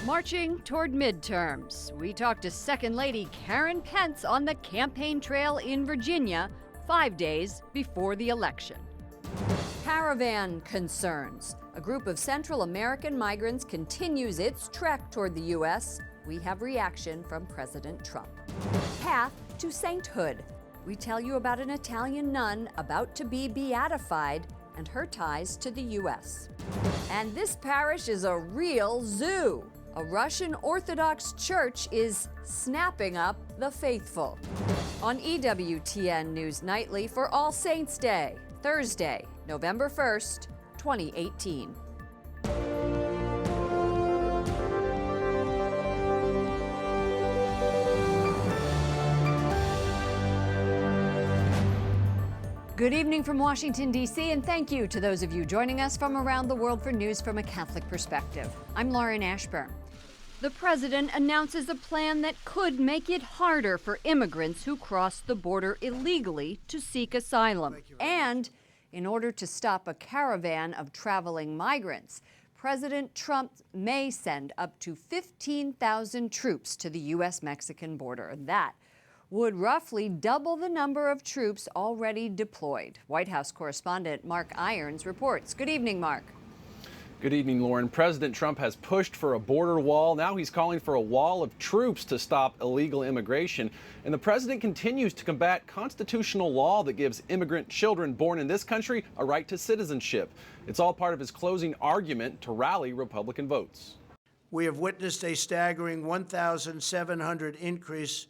Marching toward midterms, we talked to Second Lady Karen Pence on the campaign trail in Virginia 5 days before the election. Caravan concerns. A group of Central American migrants continues its trek toward the U.S. We have reaction from President Trump. Path to sainthood. We tell you about an Italian nun about to be beatified and her ties to the U.S. And this parish is a real zoo. A Russian Orthodox church is snapping up the faithful. On EWTN News Nightly for All Saints' Day, Thursday, November 1st, 2018. Good evening from Washington, D.C., and thank you to those of you joining us from around the world for news from a Catholic perspective. I'm Lauren Ashburn. The president announces a plan that could make it harder for immigrants who cross the border illegally to seek asylum. And in order to stop a caravan of traveling migrants, President Trump may send up to 15,000 troops to the U.S.-Mexican border. That would roughly double the number of troops already deployed. White House correspondent Mark Irons reports. Good evening, Mark. Good evening, Lauren. President Trump has pushed for a border wall. Now he's calling for a wall of troops to stop illegal immigration. And the president continues to combat constitutional law that gives immigrant children born in this country a right to citizenship. It's all part of his closing argument to rally Republican votes. We have witnessed a staggering 1,700 increase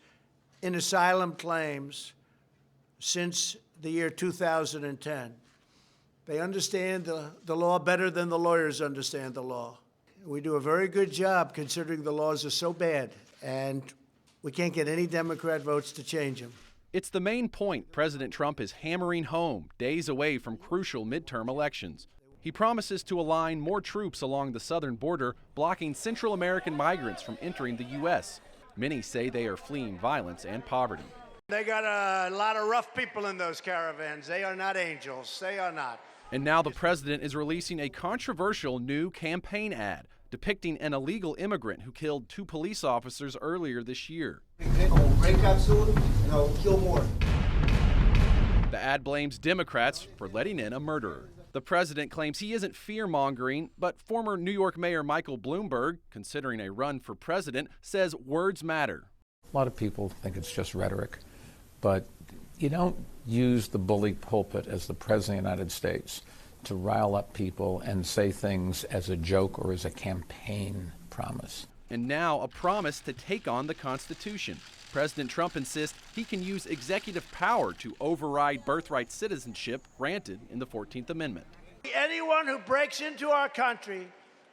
in asylum claims since the year 2010. They understand the law better than the lawyers understand the law. We do a very good job considering the laws are so bad, and we can't get any Democrat votes to change them. It's the main point President Trump is hammering home days away from crucial midterm elections. He promises to align more troops along the southern border, blocking Central American migrants from entering the U.S. Many say they are fleeing violence and poverty. They got a lot of rough people in those caravans. They are not angels. They are not. And now the president is releasing a controversial new campaign ad depicting an illegal immigrant who killed 2 police officers earlier this year. I'll break out soon and I'll kill more. The ad blames Democrats for letting in a murderer. The president claims he isn't fear-mongering, but former New York Mayor Michael Bloomberg, considering a run for president, says words matter. A lot of people think it's just rhetoric, but you don't use the bully pulpit as the president of the United States to rile up people and say things as a joke or as a campaign promise. And now a promise to take on the Constitution. President Trump insists he can use executive power to override birthright citizenship granted in the 14th Amendment. Anyone who breaks into our country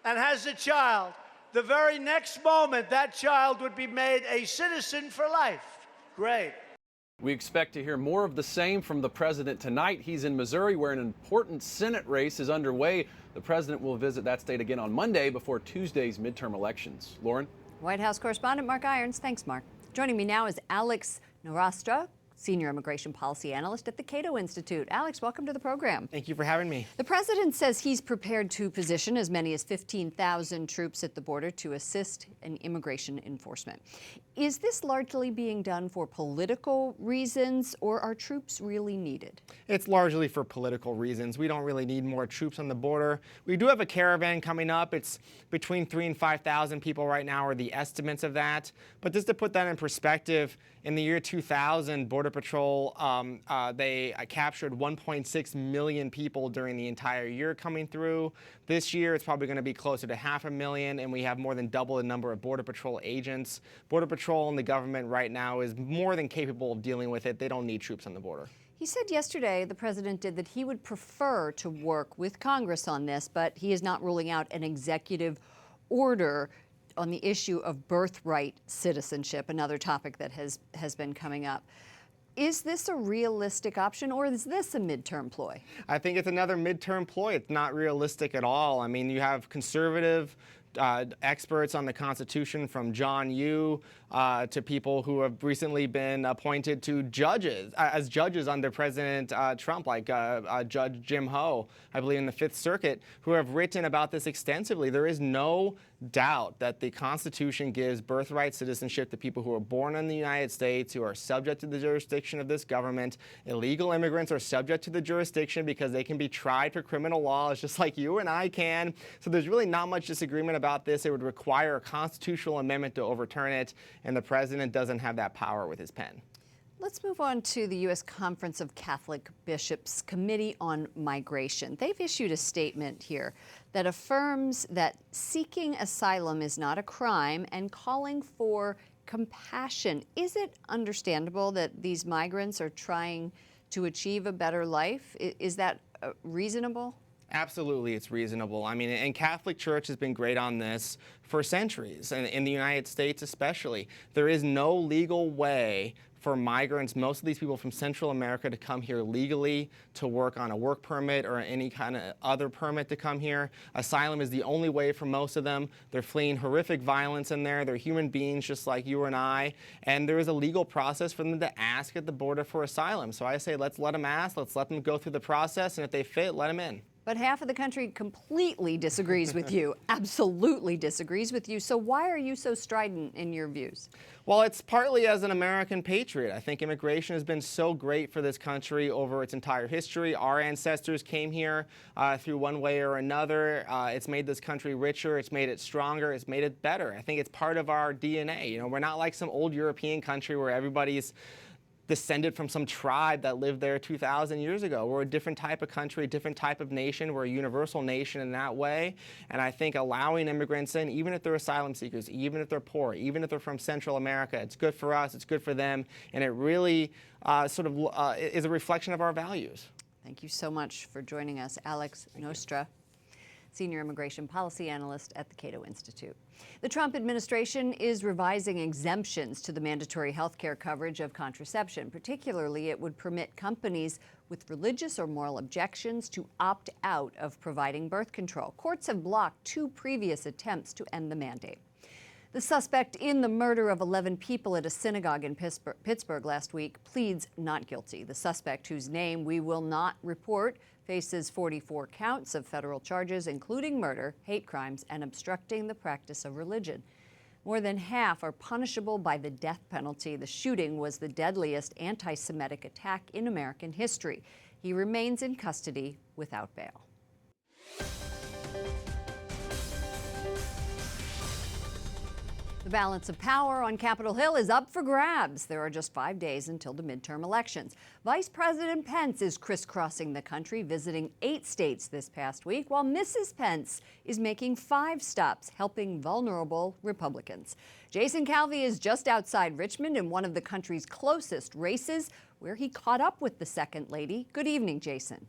and has a child, the very next moment that child would be made a citizen for life. Great. We expect to hear more of the same from the president tonight. He's in Missouri, where an important Senate race is underway. The president will visit that state again on Monday before Tuesday's midterm elections. Lauren? White House correspondent Mark Irons. Thanks, Mark. Joining me now is Alex Narastra, Senior Immigration Policy Analyst at the Cato Institute. Alex, welcome to the program. Thank you for having me. The president says he's prepared to position as many as 15,000 troops at the border to assist in immigration enforcement. Is this largely being done for political reasons, or are troops really needed? It's largely for political reasons. We don't really need more troops on the border. We do have a caravan coming up. It's between 3,000 and 5,000 people right now are the estimates of that. But just to put that in perspective, in the year 2000, Border Patrol, they captured 1.6 million people during the entire year coming through. This year, it's probably going to be closer to 500,000, and we have more than double the number of Border Patrol agents. Border Patrol and the government right now is more than capable of dealing with it. They don't need troops on the border. He said yesterday, the president did, that he would prefer to work with Congress on this, but he is not ruling out an executive order on the issue of birthright citizenship, another topic that has been coming up. Is this a realistic option, or is this a midterm ploy? I think it's another midterm ploy. It's not realistic at all. I mean, you have conservative experts on the Constitution, from John Yoo to people who have recently been appointed to as judges under President Trump, like Judge Jim Ho, I believe in the Fifth Circuit, who have written about this extensively. There is no doubt that the Constitution gives birthright citizenship to people who are born in the United States, who are subject to the jurisdiction of this government. Illegal immigrants are subject to the jurisdiction because they can be tried for criminal laws just like you and I can. So there's really not much disagreement about this. It would require a constitutional amendment to overturn it, and the president doesn't have that power with his pen. Let's move on to the U.S. Conference of Catholic Bishops Committee on Migration. They've issued a statement here that affirms that seeking asylum is not a crime and calling for compassion. Is it understandable that these migrants are trying to achieve a better life? Is that reasonable? Absolutely, it's reasonable. I mean, and Catholic Church has been great on this for centuries, and in the United States especially. There is no legal way for migrants, most of these people from Central America, to come here legally to work on a work permit or any kind of other permit to come here. Asylum is the only way for most of them. They're fleeing horrific violence in there. They're human beings just like you and I. And there is a legal process for them to ask at the border for asylum. So I say let's let them ask, let's let them go through the process, and if they fit, let them in. But half of the country completely disagrees with you, absolutely disagrees with you. So why are you so strident in your views? Well, it's partly as an American patriot. I think immigration has been so great for this country over its entire history. Our ancestors came here through one way or another. It's made this country richer. It's made it stronger. It's made it better. I think it's part of our DNA. You know, we're not like some old European country where everybody's descended from some tribe that lived there 2,000 years ago. We're a different type of country, a different type of nation. We're a universal nation in that way. And I think allowing immigrants in, even if they're asylum seekers, even if they're poor, even if they're from Central America, it's good for us, it's good for them, and it really is a reflection of our values. Thank you so much for joining us, Alex Nostra, Senior Immigration Policy Analyst at the Cato Institute. The Trump administration is revising exemptions to the mandatory health care coverage of contraception. Particularly, it would permit companies with religious or moral objections to opt out of providing birth control. Courts have blocked 2 previous attempts to end the mandate. The suspect in the murder of 11 people at a synagogue in Pittsburgh last week pleads not guilty. The suspect, whose name we will not report, faces 44 counts of federal charges, including murder, hate crimes, and obstructing the practice of religion. More than half are punishable by the death penalty. The shooting was the deadliest anti-Semitic attack in American history. He remains in custody without bail. The balance of power on Capitol Hill is up for grabs. There are just 5 days until the midterm elections. Vice President Pence is crisscrossing the country, visiting 8 states this past week, while Mrs. Pence is making 5 stops, helping vulnerable Republicans. Jason Calvi is just outside Richmond in one of the country's closest races, where he caught up with the Second Lady. Good evening, Jason.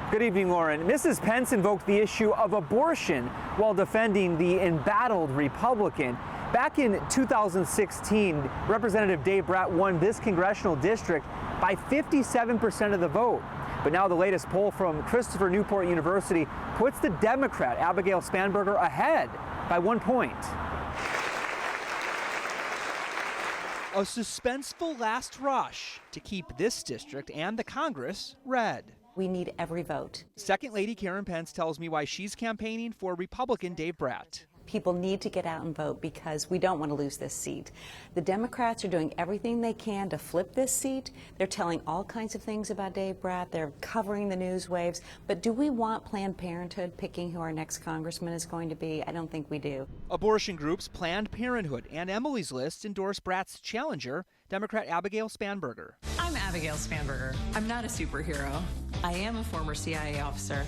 Good evening, Lauren. Mrs. Pence invoked the issue of abortion while defending the embattled Republican. Back in 2016, Representative Dave Brat won this congressional district by 57% of the vote. But now the latest poll from Christopher Newport University puts the Democrat Abigail Spanberger ahead by 1 point. A suspenseful last rush to keep this district and the Congress red. We need every vote. Second Lady Karen Pence tells me why she's campaigning for Republican Dave Brat. People need to get out and vote because we don't want to lose this seat. The Democrats are doing everything they can to flip this seat. They're telling all kinds of things about Dave Brat. They're covering the news waves. But do we want Planned Parenthood picking who our next congressman is going to be? I don't think we do. Abortion groups Planned Parenthood and Emily's List endorse Brat's challenger, Democrat Abigail Spanberger. I'm Abigail Spanberger. I'm not a superhero. I am a former CIA officer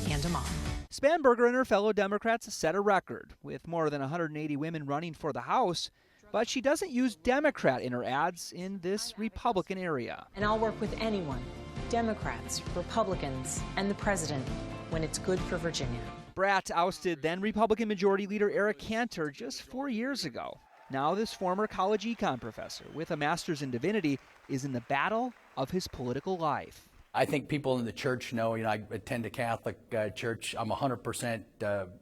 and a mom. Spanberger and her fellow Democrats set a record, with more than 180 women running for the House, but she doesn't use Democrat in her ads in this Republican area. And I'll work with anyone, Democrats, Republicans, and the president, when it's good for Virginia. Brat ousted then Republican Majority Leader Eric Cantor just 4 years ago. Now this former college econ professor with a master's in divinity is in the battle of his political life. I think people in the church know, I attend a Catholic church. I'm 100%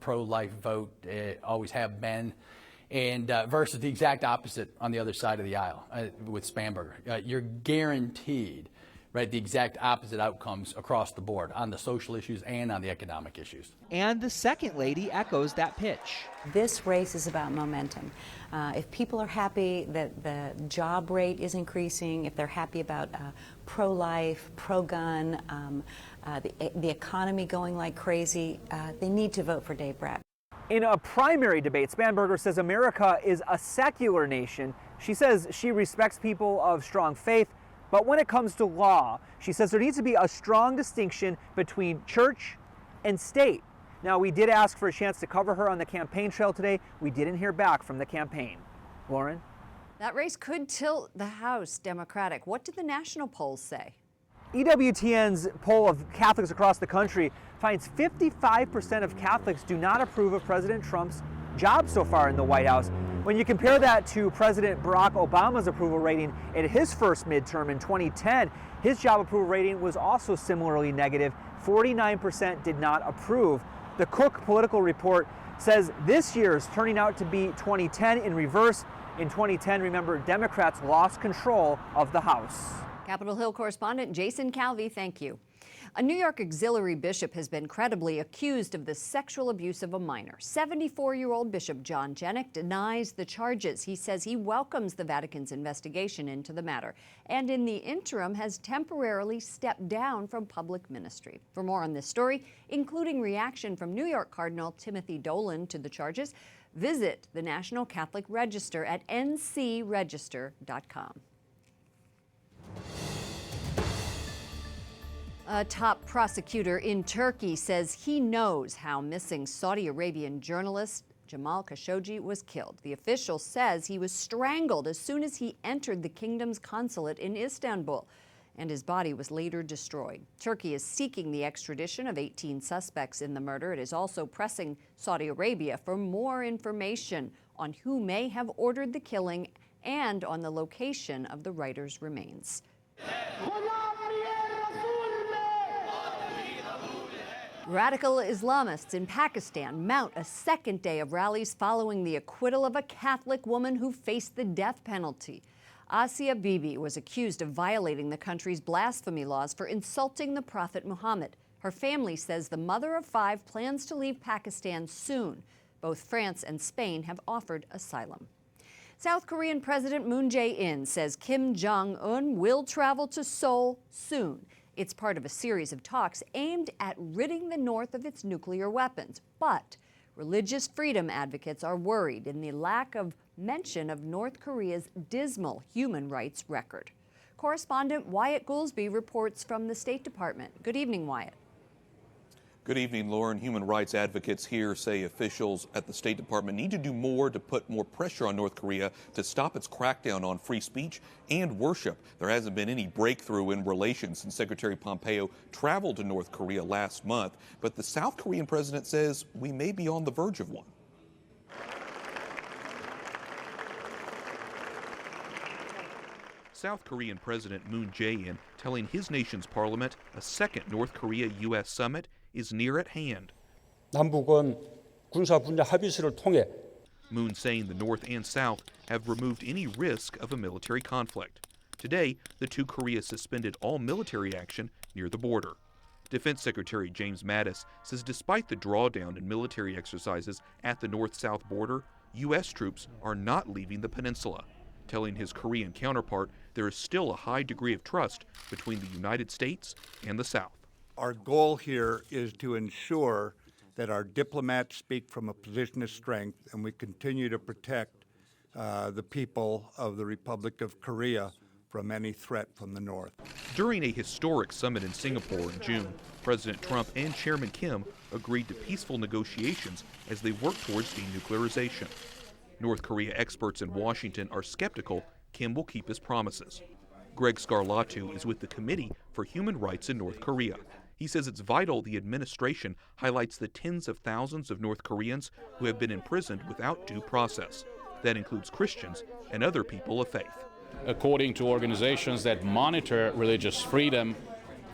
pro-life vote, always have been. And versus the exact opposite on the other side of the aisle with Spanberger. You're guaranteed, right, the exact opposite outcomes across the board on the social issues and on the economic issues. And the second lady echoes that pitch. This race is about momentum. If people are happy that the job rate is increasing, if they're happy about pro-life, pro-gun, the economy going like crazy, they need to vote for Dave Brat. In a primary debate, Spanberger says America is a secular nation. She says she respects people of strong faith, but when it comes to law, she says there needs to be a strong distinction between church and state. Now, we did ask for a chance to cover her on the campaign trail today. We didn't hear back from the campaign. Lauren? That race could tilt the House Democratic. What did the national polls say? EWTN's poll of Catholics across the country finds 55% of Catholics do not approve of President Trump's job so far in the White House. When you compare that to President Barack Obama's approval rating at his first midterm in 2010, his job approval rating was also similarly negative. 49% did not approve. The Cook Political Report says this year's turning out to be 2010 in reverse. In 2010, remember, Democrats lost control of the House. Capitol Hill correspondent Jason Calvi, thank you. A New York auxiliary bishop has been credibly accused of the sexual abuse of a minor. 74-year-old Bishop John Janik denies the charges. He says he welcomes the Vatican's investigation into the matter and in the interim has temporarily stepped down from public ministry. For more on this story, including reaction from New York Cardinal Timothy Doyle to the charges, visit the National Catholic Register at ncregister.com. A top prosecutor in Turkey says he knows how missing Saudi Arabian journalist Jamal Khashoggi was killed. The official says he was strangled as soon as he entered the kingdom's consulate in Istanbul, and his body was later destroyed. Turkey is seeking the extradition of 18 suspects in the murder. It is also pressing Saudi Arabia for more information on who may have ordered the killing and on the location of the writer's remains. Radical Islamists in Pakistan mount a second day of rallies following the acquittal of a Catholic woman who faced the death penalty. Asia Bibi was accused of violating the country's blasphemy laws for insulting the Prophet Muhammad. Her family says the mother of 5 plans to leave Pakistan soon. Both France and Spain have offered asylum. South Korean President Moon Jae-in says Kim Jong-un will travel to Seoul soon. It's part of a series of talks aimed at ridding the North of its nuclear weapons. But religious freedom advocates are worried in the lack of mention of North Korea's dismal human rights record. Correspondent Wyatt Goolsby reports from the State Department. Good evening, Wyatt. Good evening, Lauren. Human rights advocates here say officials at the State Department need to do more to put more pressure on North Korea to stop its crackdown on free speech and worship. There hasn't been any breakthrough in relations since Secretary Pompeo traveled to North Korea last month, but the South Korean president says we may be on the verge of one. South Korean President Moon Jae-in telling his nation's parliament a second North Korea-U.S. summit is near at hand. 남북은 군사분야 합의서를 통해 Moon saying the North and South have removed any risk of a military conflict. Today, the two Koreas suspended all military action near the border. Defense Secretary James Mattis says despite the drawdown in military exercises at the north-south border, U.S. troops are not leaving the peninsula, telling his Korean counterpart there is still a high degree of trust between the United States and the South. Our goal here is to ensure that our diplomats speak from a position of strength and we continue to protect the people of the Republic of Korea from any threat from the North. During a historic summit in Singapore in June, President Trump and Chairman Kim agreed to peaceful negotiations as they work towards denuclearization. North Korea experts in Washington are skeptical Kim will keep his promises. Greg Scarlatoiu is with the Committee for Human Rights in North Korea. He says it's vital the administration highlights the tens of thousands of North Koreans who have been imprisoned without due process. That includes Christians and other people of faith. According to organizations that monitor religious freedom,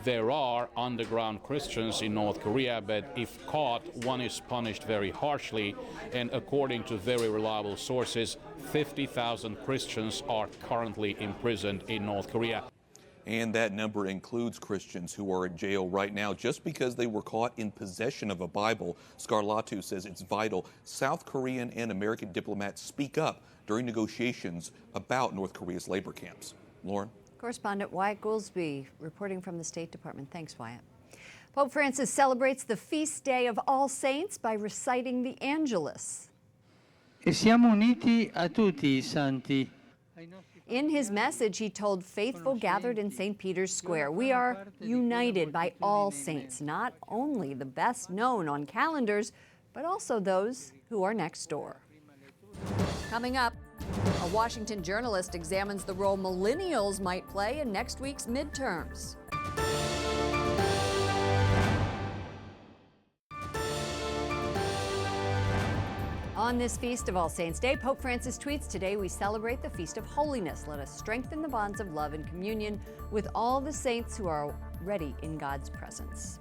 There are underground Christians in North Korea, but if caught, one is punished very harshly. And according to very reliable sources, 50,000 Christians are currently imprisoned in North Korea. And that number includes Christians who are in jail right now just because they were caught in possession of a Bible. Scarlatu says it's vital South Korean and American diplomats speak up during negotiations about North Korea's labor camps. Lauren? Correspondent Wyatt Goolsby reporting from the State Department. Thanks, Wyatt. Pope Francis celebrates the feast day of All Saints by reciting the Angelus. E siamo uniti a tutti i santi. In his message, he told faithful gathered in St. Peter's Square, "We are united by all saints, not only the best known on calendars, but also those who are next door." Coming up, a Washington journalist examines the role millennials might play in next week's midterms. On this Feast of All Saints Day, Pope Francis tweets, "Today we celebrate the Feast of Holiness. Let us strengthen the bonds of love and communion with all the saints who are already in God's presence."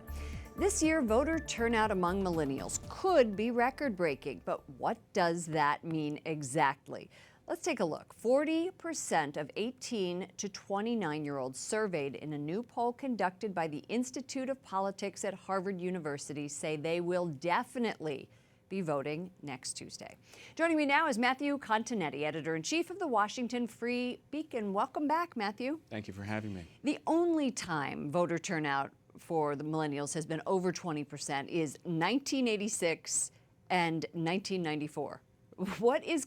This year, voter turnout among millennials could be record-breaking, but what does that mean exactly? Let's take a look. 40% of 18 to 29-year-olds surveyed in a new poll conducted by the Institute of Politics at Harvard University say they will definitely be voting next Tuesday. Joining me now is Matthew Continetti, editor-in-chief of the Washington Free Beacon. Welcome back, Matthew. Thank you for having me. The only time voter turnout for the millennials has been over 20% is 1986 and 1994. What is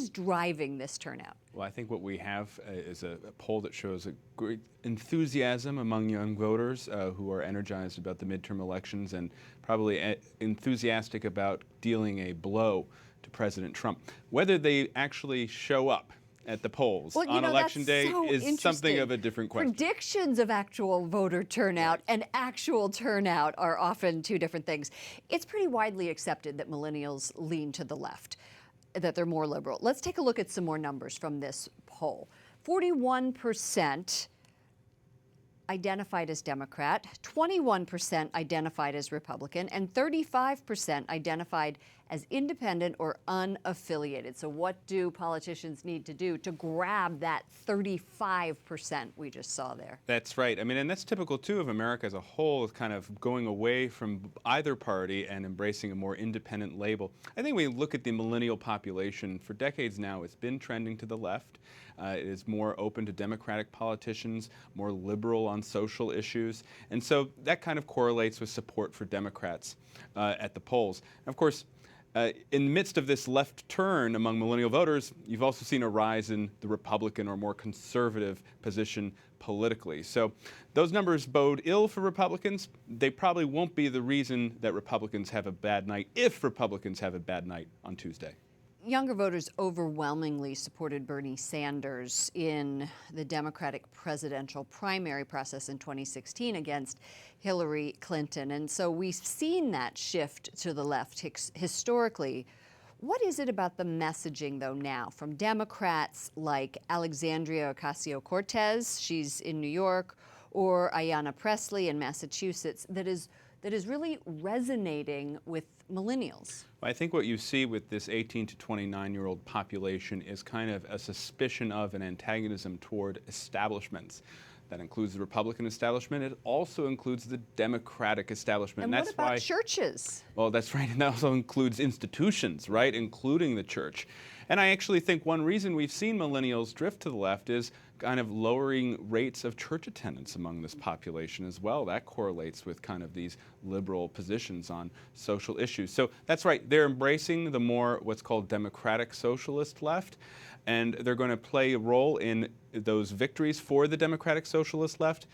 driving this turnout? Well, I think what we have is a poll that shows a great enthusiasm among young voters who are energized about the midterm elections and probably enthusiastic about dealing a blow to President Trump. Whether they actually show up at the polls on Election Day is something of a different question. Predictions of actual voter turnout and actual turnout are often two different things. It's pretty widely accepted that millennials lean to the left, that they're more liberal. Let's take a look at some more numbers from this poll. 41% identified as Democrat, 21% identified as Republican, and 35% identified as independent or unaffiliated. So what do politicians need to do to grab that 35% we just saw there? That's right. I mean, and that's typical, too, of America as a whole, kind of going away from either party and embracing a more independent label. I think when we look at the millennial population, for decades now, it's been trending to the left. It is more open to Democratic politicians, more liberal on social issues. And so that kind of correlates with support for Democrats at the polls. And of course, in the midst of this left turn among millennial voters, you've also seen a rise in the Republican or more conservative position politically. So those numbers bode ill for Republicans. They probably won't be the reason that Republicans have a bad night if Republicans have a bad night on Tuesday. Younger voters overwhelmingly supported Bernie Sanders in the Democratic presidential primary process in 2016 against Hillary Clinton. And so we've seen that shift to the left historically. What is it about the messaging, though, now from Democrats like Alexandria Ocasio-Cortez, she's in New York, or Ayanna Pressley in Massachusetts, that is really resonating with millennials? I think what you see with this 18 to 29-year-old population is kind of a suspicion of an antagonism toward establishments. That includes the Republican establishment. It also includes the Democratic establishment. And what about churches? Well, that's right, and that also includes institutions, right, including the church. And I actually think one reason we've seen millennials drift to the left is kind of lowering rates of church attendance among this population as well. That correlates with kind of these liberal positions on social issues. So that's right, they're embracing the more what's called democratic socialist left, and they're going to play a role in those victories for the democratic socialist left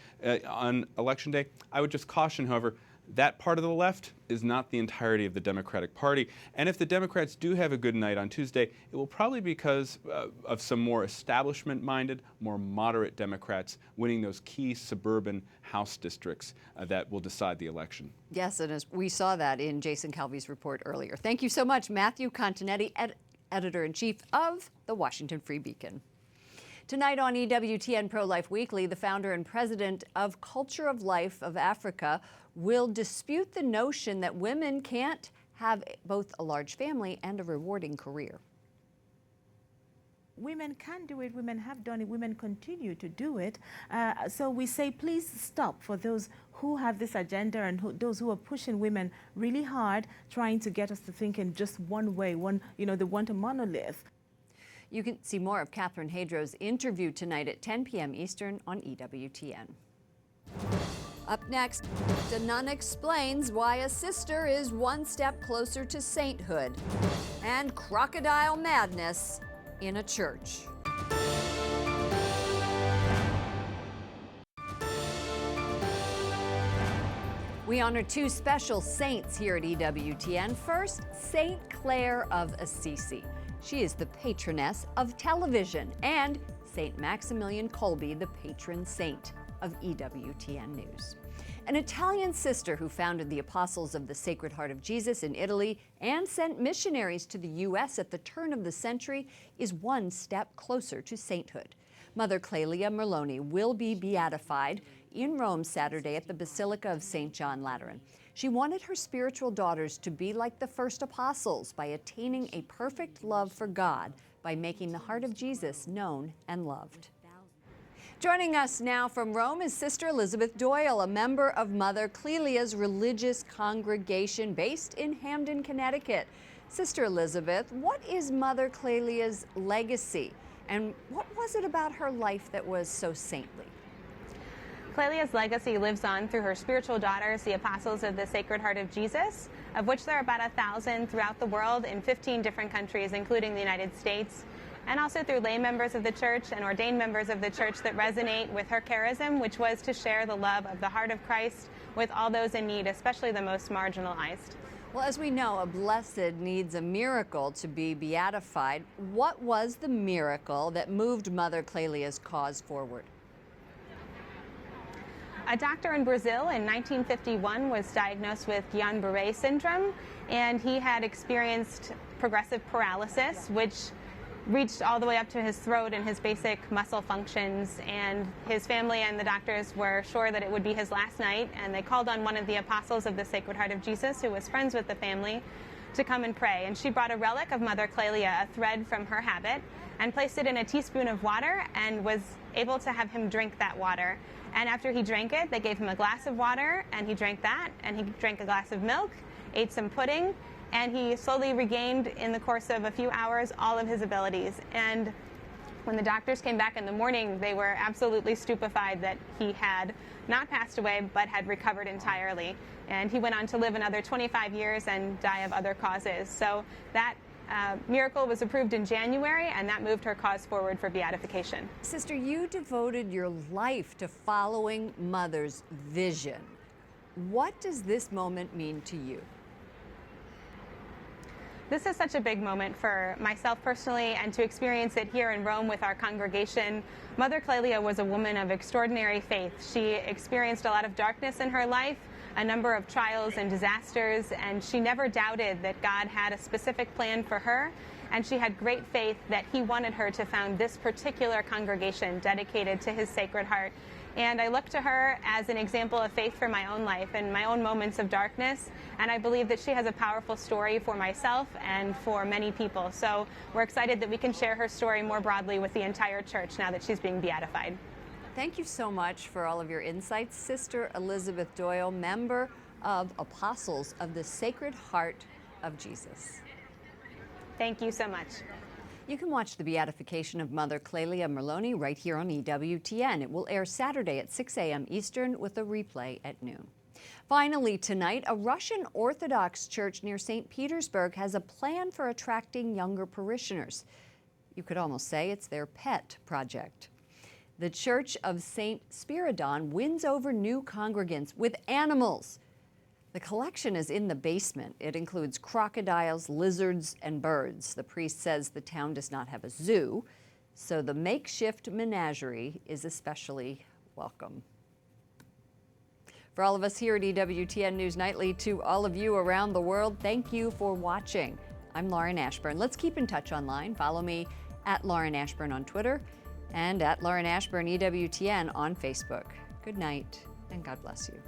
on Election Day. I would just caution, however, that part of the left is not the entirety of the Democratic Party. And if the Democrats do have a good night on Tuesday, it will probably be because of some more establishment-minded, more moderate Democrats winning those key suburban House districts that will decide the election. Yes, and as we saw that in Jason Calvi's report earlier. Thank you so much, Matthew Continetti, editor-in-chief of the Washington Free Beacon. Tonight on EWTN Pro-Life Weekly, the founder and president of Culture of Life of Africa will dispute the notion that women can't have both a large family and a rewarding career. Women can do it, women have done it, women continue to do it. So we say, please stop for those who have this agenda and those who are pushing women really hard, trying to get us to think in just one way, they want a monolith. You can see more of Catherine Hadrow's interview tonight at 10 p.m. Eastern on EWTN. Up next, a nun explains why a sister is one step closer to sainthood, and crocodile madness in a church. We honor two special saints here at EWTN. First, Saint Clare of Assisi. She is the patroness of television, and Saint Maximilian Kolbe, the patron saint of EWTN News. An Italian sister who founded the Apostles of the Sacred Heart of Jesus in Italy and sent missionaries to the U.S. at the turn of the century is one step closer to sainthood. Mother Clelia Merloni will be beatified in Rome Saturday at the Basilica of St. John Lateran. She wanted her spiritual daughters to be like the first apostles by attaining a perfect love for God by making the heart of Jesus known and loved. Joining us now from Rome is Sister Elisabeth Doyle, a member of Mother Clelia's religious congregation based in Hamden, Connecticut. Sister Elisabeth, what is Mother Clelia's legacy, and what was it about her life that was so saintly? Clelia's legacy lives on through her spiritual daughters, the Apostles of the Sacred Heart of Jesus, of which there are about 1,000 throughout the world in 15 different countries, including the United States, and also through lay members of the church and ordained members of the church that resonate with her charism, which was to share the love of the heart of Christ with all those in need, especially the most marginalized. Well, as we know, a blessed needs a miracle to be beatified. What was the miracle that moved Mother Clelia's cause forward? A doctor in Brazil in 1951 was diagnosed with Guillain-Barré syndrome, and he had experienced progressive paralysis, which reached all the way up to his throat and his basic muscle functions, and his family and the doctors were sure that it would be his last night, and they called on one of the Apostles of the Sacred Heart of Jesus, who was friends with the family, to come and pray. And she brought a relic of Mother Clelia, a thread from her habit, and placed it in a teaspoon of water and was able to have him drink that water. And after he drank it, they gave him a glass of water, and he drank that, and he drank a glass of milk, ate some pudding, and he slowly regained, in the course of a few hours, all of his abilities. And when the doctors came back in the morning, they were absolutely stupefied that he had not passed away, but had recovered entirely. And he went on to live another 25 years and die of other causes. So that miracle was approved in January, and that moved her cause forward for beatification. Sister, you devoted your life to following Mother's vision. What does this moment mean to you? This is such a big moment for myself personally, and to experience it here in Rome with our congregation. Mother Clelia was a woman of extraordinary faith. She experienced a lot of darkness in her life, a number of trials and disasters, and she never doubted that God had a specific plan for her, and she had great faith that he wanted her to found this particular congregation dedicated to his Sacred Heart. And I look to her as an example of faith for my own life and my own moments of darkness, and I believe that she has a powerful story for myself and for many people. So we're excited that we can share her story more broadly with the entire church now that she's being beatified. Thank you so much for all of your insights, Sister Elisabeth Doyle, member of Apostles of the Sacred Heart of Jesus. Thank you so much. You can watch the beatification of Mother Clelia Merloni right here on EWTN. It will air Saturday at 6 a.m. Eastern with a replay at noon. Finally tonight, a Russian Orthodox church near St. Petersburg has a plan for attracting younger parishioners. You could almost say it's their pet project. The Church of St. Spiridon wins over new congregants with animals. The collection is in the basement. It includes crocodiles, lizards, and birds. The priest says the town does not have a zoo, so the makeshift menagerie is especially welcome. For all of us here at EWTN News Nightly, to all of you around the world, thank you for watching. I'm Lauren Ashburn. Let's keep in touch online. Follow me at Lauren Ashburn on Twitter and at Lauren Ashburn EWTN on Facebook. Good night, and God bless you.